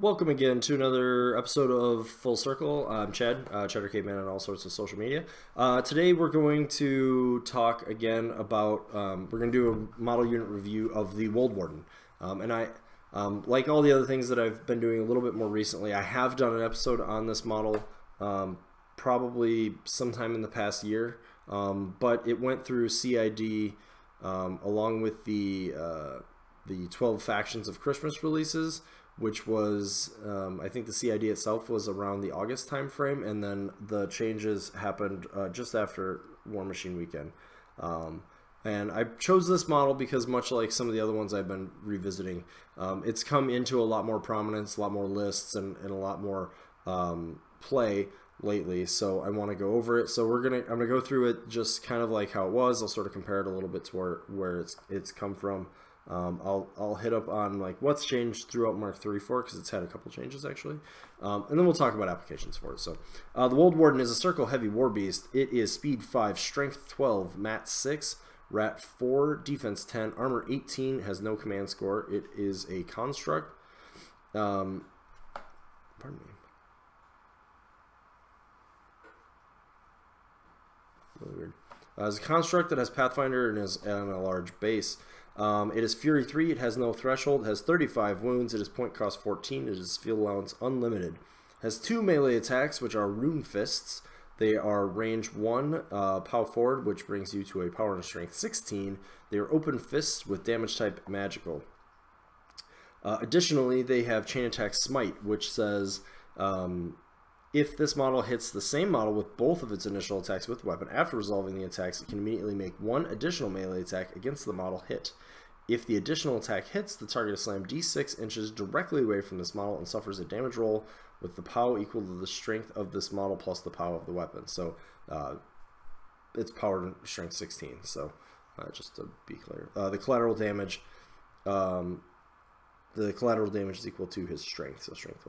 Welcome again to another episode of Full Circle. I'm Chad, Cheddar Caveman on all sorts of social media. Today we're going to talk again about, we're going to do a model unit review of the Woldwarden. Like all the other things that I've been doing a little bit more recently, I have done an episode on this model probably sometime in the past year, but it went through CID along with the 12 Factions of Christmas releases, which was, I think the CID itself was around the August time frame, and then the changes happened just after War Machine Weekend. And I chose this model because, much like some of the other ones I've been revisiting, it's come into a lot more prominence, a lot more lists, and a lot more play lately. So I want to go over it. So I'm gonna go through it just kind of like how it was. I'll sort of compare it a little bit to where it's come from. I'll hit up on like what's changed throughout Mark III for it, because it's had a couple changes actually, and then we'll talk about applications for it. So the Woldwarden is a circle heavy war beast. It is speed 5, strength 12, mat 6, rat 4, defense 10, armor 18, has no command score. It is a construct. Pardon me. Really weird. It's a construct that has Pathfinder and is on a large base. It is Fury 3, it has no threshold, it has 35 wounds, it is point cost 14, it is field allowance unlimited. It has 2 melee attacks, which are Rune Fists. They are range 1, pow forward, which brings you to a power and strength 16. They are open fists with damage type magical. Additionally, they have chain attack smite, which says if this model hits the same model with both of its initial attacks with the weapon, after resolving the attacks, it can immediately make 1 additional melee attack against the model hit. If the additional attack hits, the target is slammed d6 inches directly away from this model and suffers a damage roll with the POW equal to the strength of this model plus the POW of the weapon. So it's power and strength 16. So just to be clear, the collateral damage is equal to his strength, so strength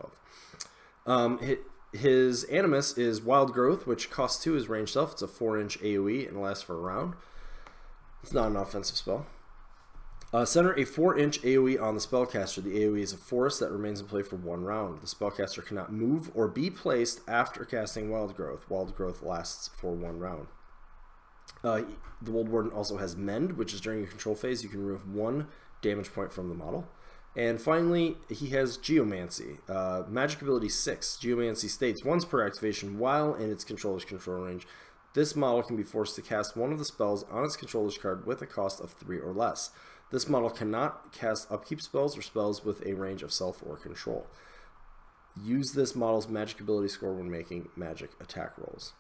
12. His Animus is Wild Growth, which costs 2 as range self. It's a 4-inch AoE and lasts for a round. It's not an offensive spell. Center a 4-inch AoE on the spellcaster. The AoE is a force that remains in play for 1 round. The spellcaster cannot move or be placed after casting Wild Growth. Wild Growth lasts for 1 round. The Woldwarden also has Mend, which is during your control phase. You can remove 1 damage point from the model. And finally, he has Geomancy. Magic ability 6. Geomancy states once per activation while in its controller's control range, this model can be forced to cast one of the spells on its controller's card with a cost of 3 or less. This model cannot cast upkeep spells or spells with a range of self or control. Use this model's magic ability score when making magic attack rolls.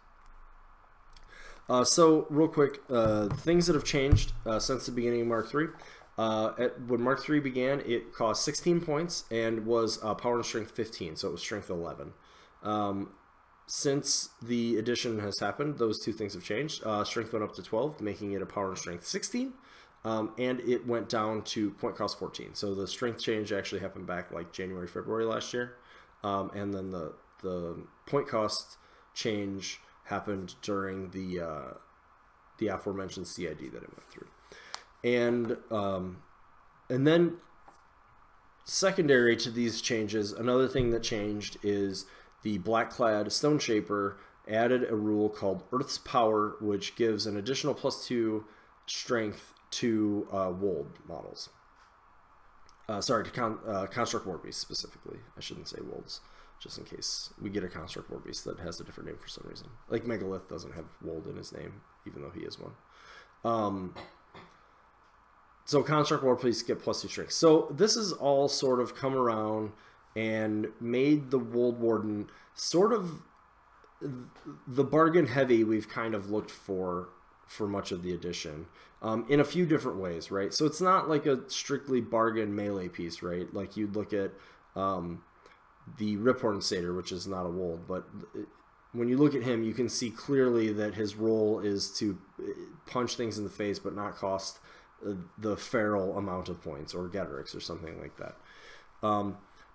So real quick, things that have changed since the beginning of Mark III. When Mark III began, it cost 16 points and was power and strength 15, so it was strength 11. Since the addition has happened, those two things have changed. Strength went up to 12, making it a power and strength 16, and it went down to point cost 14. So the strength change actually happened back like January, February last year, and then the point cost change happened during the aforementioned CID that it went through. And then secondary to these changes, another thing that changed is the Blackclad Stone Shaper added a rule called Earth's Power, which gives an additional +2 strength to Wold models. Sorry, to Construct War Beast specifically. I shouldn't say Wolds, just in case we get a Construct War Beast that has a different name for some reason. Like Megalith doesn't have Wold in his name, even though he is one. So Construct War Beast get +2 strength. So this has all sort of come around and made the Woldwarden sort of the bargain heavy we've kind of looked for much of the edition, in a few different ways, right? So it's not like a strictly bargain melee piece, right? Like you'd look at the Riphorn Satyr, which is not a Wold, but when you look at him, you can see clearly that his role is to punch things in the face but not cost the feral amount of points, or Getrix or something like that.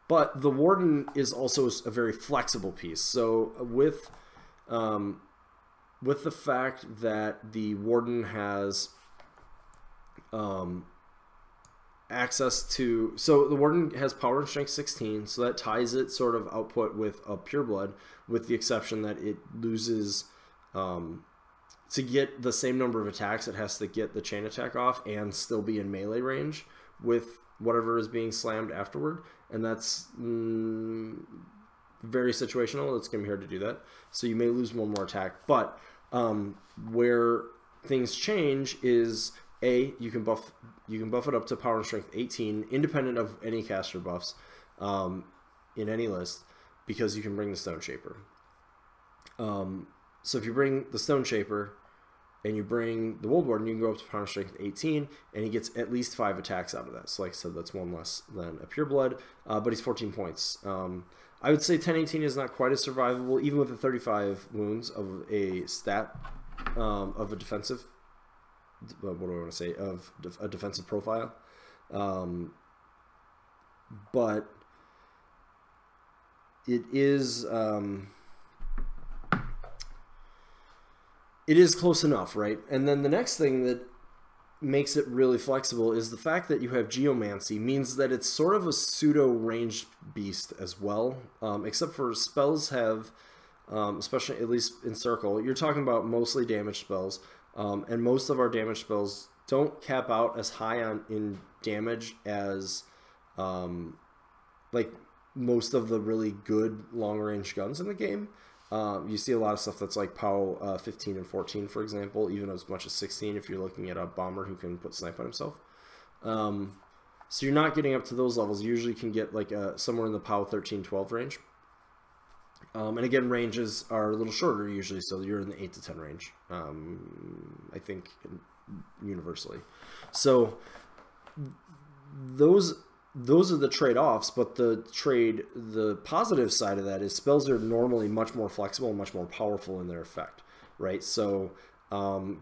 But the Warden is also a very flexible piece. So with the fact that the Warden has access to, so the Warden has power and strength 16, so that ties it sort of output with a pureblood, with the exception that it loses to get the same number of attacks. It has to get the chain attack off and still be in melee range with whatever is being slammed afterward, and that's very situational. It's going to be hard to do that, so you may lose one more attack. But where things change is you can buff it up to power and strength 18, independent of any caster buffs in any list, because you can bring the Stone Shaper. So if you bring the Stone Shaper and you bring the Woldwarden, you can go up to power and strength 18, and he gets at least 5 attacks out of that. So like I said, that's one less than a pureblood, but he's 14 points. I would say 1018 is not quite as survivable, even with the 35 wounds of a stat of a defensive. What do I want to say? Of a defensive profile, but it is close enough, right? And then the next thing that makes it really flexible is the fact that you have Geomancy, means that it's sort of a pseudo ranged beast as well, except for spells have, especially at least in Circle, you're talking about mostly damage spells. And most of our damage spells don't cap out as high in damage as like most of the really good long-range guns in the game. You see a lot of stuff that's like POW 15 and 14, for example, even as much as 16 if you're looking at a bomber who can put snipe on himself. So you're not getting up to those levels. You usually can get like somewhere in the POW 13, 12 range. And again, ranges are a little shorter usually, so you're in the 8 to 10 range, I think, universally. So those are the trade-offs, but the positive side of that is spells are normally much more flexible and much more powerful in their effect, right? So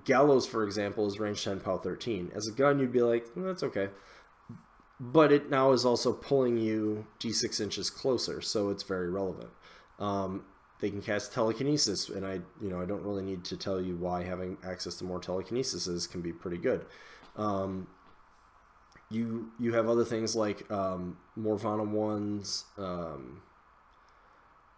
Gallows, for example, is range 10, POW 13. As a gun, you'd be like, that's okay. But it now is also pulling you d6 inches closer, so it's very relevant. They can cast telekinesis, and I don't really need to tell you why having access to more telekinesis can be pretty good. You have other things like Morvana 1's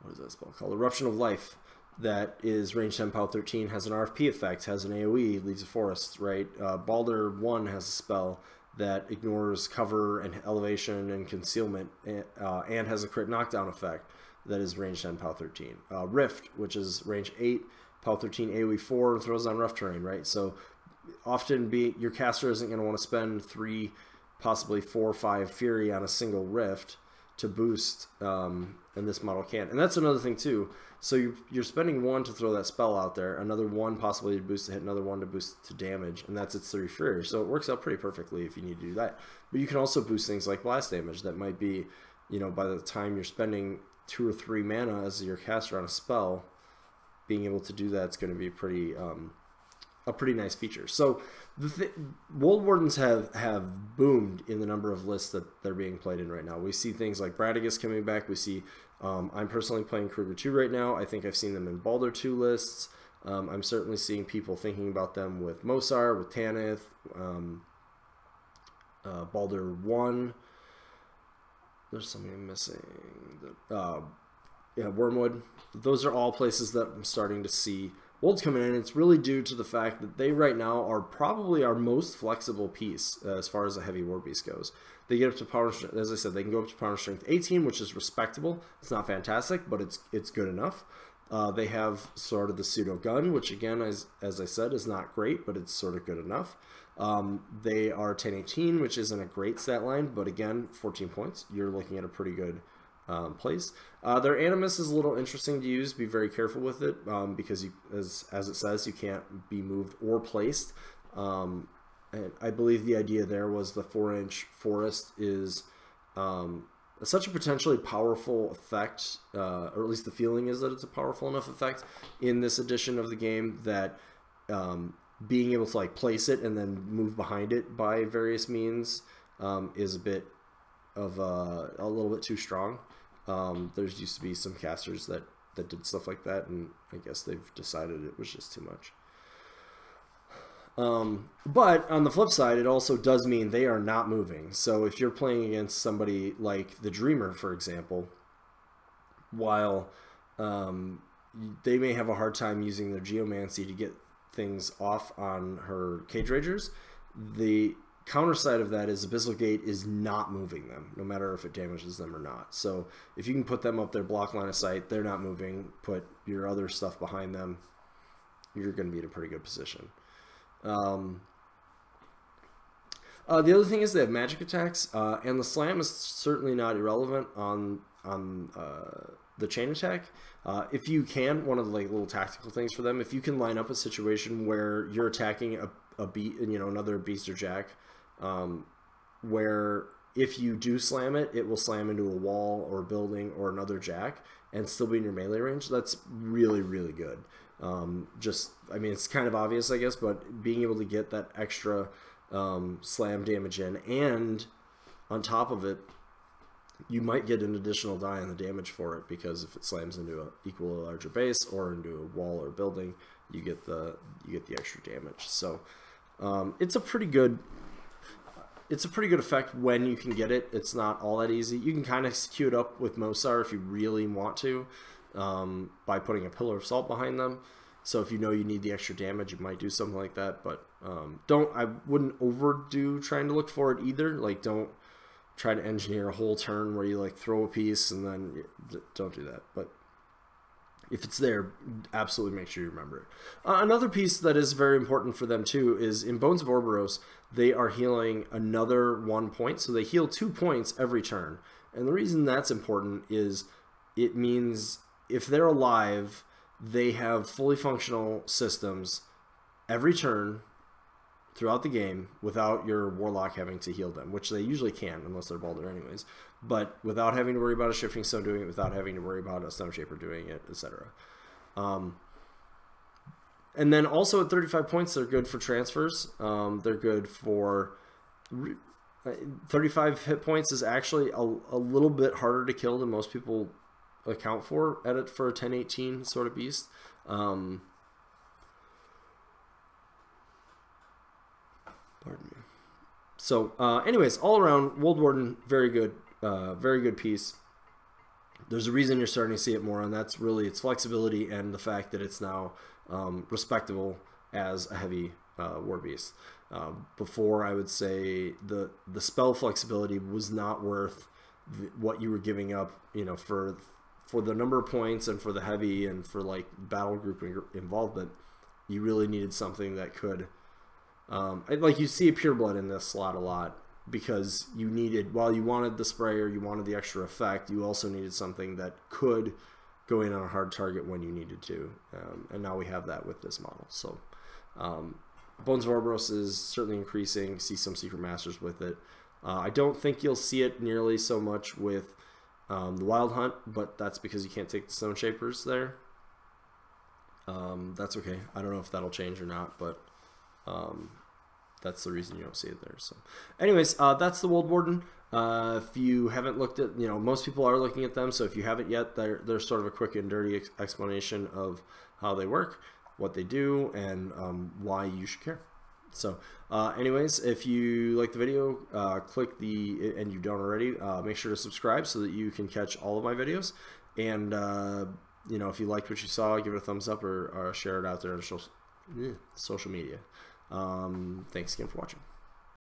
what is that spell called? Eruption of Life, that is range 10, POW 13, has an RFP effect, has an AoE, leaves a forest, right? Balder 1 has a spell that ignores cover and elevation and concealment, and has a crit knockdown effect that is range 10, POW 13. Rift, which is range 8, POW 13, AoE 4, throws on rough terrain, right? So often your caster isn't going to want to spend 3, possibly 4 or 5 Fury on a single Rift to boost, and this model can. And that's another thing too. So you're spending 1 to throw that spell out there, another 1 possibly to boost to hit, another 1 to boost to damage, and that's its 3 Fury. So it works out pretty perfectly if you need to do that. But you can also boost things like blast damage that might be, by the time you're spending 2 or 3 mana as your caster on a spell, being able to do that's going to be a pretty nice feature. So Woldwardens have boomed in the number of lists that they're being played in right now. We see things like Bradigus coming back. We see I'm personally playing Kruger 2 right now. I think I've seen them in Balder 2 lists. I'm certainly seeing people thinking about them with Mosar, with Tanith, Balder 1. There's something I'm missing. Yeah, Wormwood. Those are all places that I'm starting to see Wolds coming in. It's really due to the fact that they right now are probably our most flexible piece as far as a heavy war beast goes. They get up to power, as I said, they can go up to power strength 18, which is respectable. It's not fantastic, but it's good enough. They have sort of the pseudo gun, which again, as I said, is not great, but it's sort of good enough. They are 1018, which isn't a great stat line, but again, 14 points. You're looking at a pretty good place. Their Animus is a little interesting to use. Be very careful with it because, as it says, you can't be moved or placed. And I believe the idea there was the 4-inch forest is such a potentially powerful effect, or at least the feeling is that it's a powerful enough effect in this edition of the game that being able to like place it and then move behind it by various means is a bit of a little bit too strong. There's used to be some casters that did stuff like that, and I guess they've decided it was just too much. But on the flip side, it also does mean they are not moving. So if you're playing against somebody like the Dreamer, for example, while they may have a hard time using their Geomancy to get things off on her Cage Ragers, the counter side of that is Abyssal Gate is not moving them, no matter if it damages them or not. So if you can put them up their block line of sight, they're not moving, put your other stuff behind them, you're going to be in a pretty good position. The other thing is they have magic attacks, and the slam is certainly not irrelevant on the chain attack. If you can, one of the little tactical things for them, if you can line up a situation where you're attacking another beast or jack, where if you do slam it, it will slam into a wall or a building or another jack and still be in your melee range. That's really, really good. I mean, it's kind of obvious, I guess, but being able to get that extra slam damage in, and on top of it, you might get an additional die on the damage for it, because if it slams into an equal or larger base or into a wall or building, you get the extra damage. So it's a pretty good effect when you can get it. It's not all that easy. You can kind of queue it up with Mosar if you really want to, by putting a Pillar of Salt behind them. So if you know you need the extra damage, you might do something like that. But I wouldn't overdo trying to look for it either. Like, don't try to engineer a whole turn where you throw a piece and then don't do that. But if it's there, absolutely make sure you remember it. Another piece that is very important for them too is in Bones of Orboros, they are healing another 1 point. So they heal 2 points every turn. And the reason that's important is it means if they're alive, they have fully functional systems every turn throughout the game without your Warlock having to heal them, which they usually can unless they're Baldur anyways, but without having to worry about a Shifting Stone doing it, without having to worry about a Stone Shaper doing it, etc. And then also at 35 points, they're good for transfers. They're good for 35 hit points is actually a little bit harder to kill than most people account for a 10-18 sort of beast. Pardon me. So anyways, all around, Woldwarden, very good piece. There's a reason you're starting to see it more, and that's really its flexibility and the fact that it's now respectable as a heavy war beast. Before, I would say the spell flexibility was not worth what you were giving up, for the number of points and for the heavy and for battle group involvement. You really needed something that could, you see a Pureblood in this slot a lot, because you needed, while you wanted the sprayer, you wanted the extra effect, you also needed something that could go in on a hard target when you needed to, and now we have that with this model. So Bones of Orboros is certainly increasing. See some Secret Masters with it. I don't think you'll see it nearly so much with the Wild Hunt, but that's because you can't take the Stone Shapers there. That's okay. I don't know if that'll change or not, but that's the reason you don't see it there. So anyways, that's the Woldwarden. If you haven't looked at, most people are looking at them, so if you haven't yet, they're sort of a quick and dirty explanation of how they work, what they do, and why you should care. So anyways, if you like the video, and you don't already, make sure to subscribe so that you can catch all of my videos. And if you liked what you saw, give it a thumbs up or share it out there on social media. Thanks again for watching.